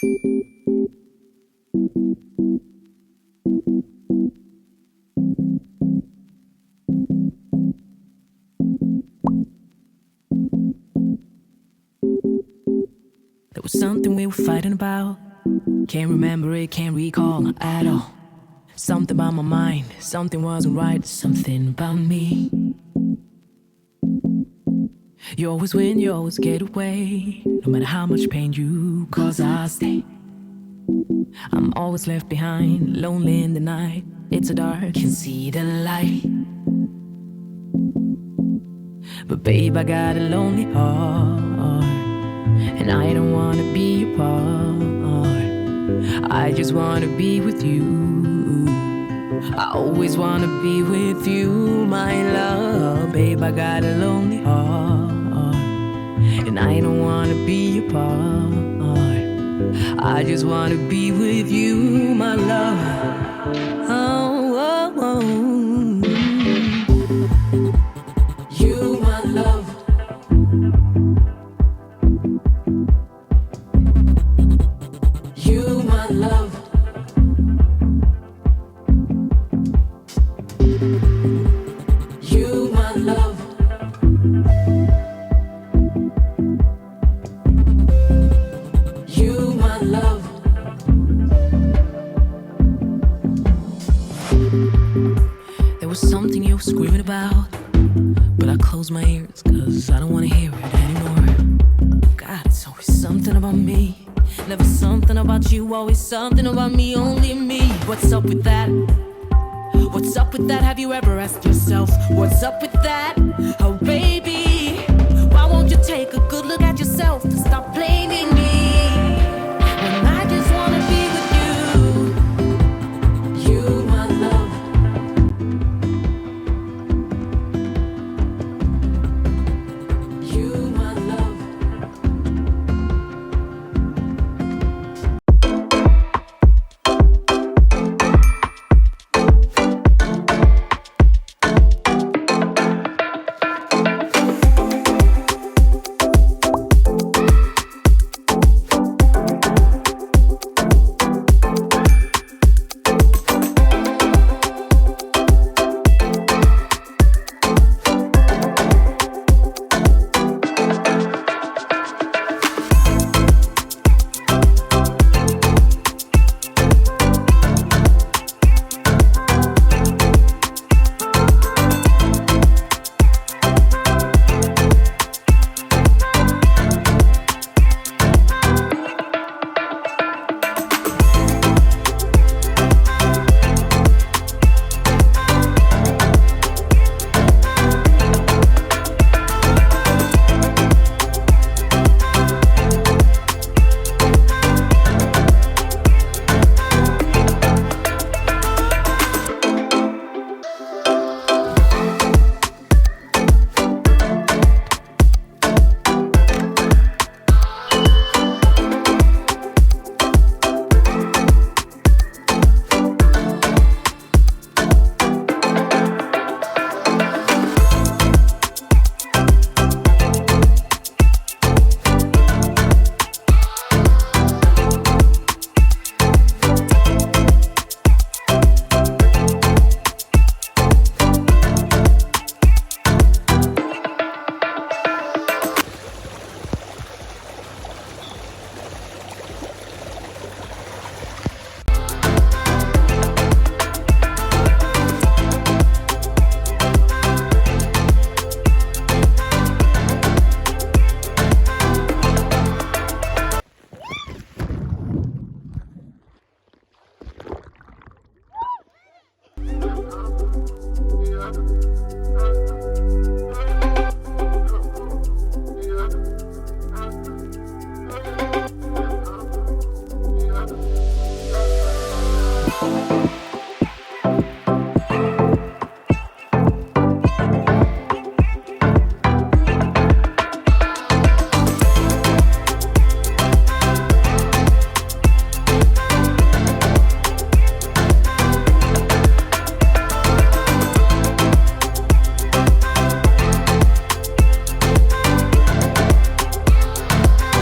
There was something we were fighting about. Can't remember it, can't recall at all. Something about my mind, something wasn't right, something about me. You always win, you always get away. No matter how much pain you cause, I stay. I'm always left behind, lonely in the night. It's so dark, can see the light. But babe, I got a lonely heart, and I don't wanna be apart. I just wanna be with you. I always wanna be with you, my love. Babe, I got a lonely heart, and I don't wanna be apart. I just wanna be with you, my love. Oh, oh, oh. You, my love. You, my love. You, my love. You, my love. There was something you were screaming about, but I closed my ears, cause I don't wanna hear it anymore. God, it's always something about me. Never something about you, always something about me, only me. What's up with that? What's up with that? Have you ever asked yourself, what's up with that? Oh baby, why won't you take a good look at yourself and stop blaming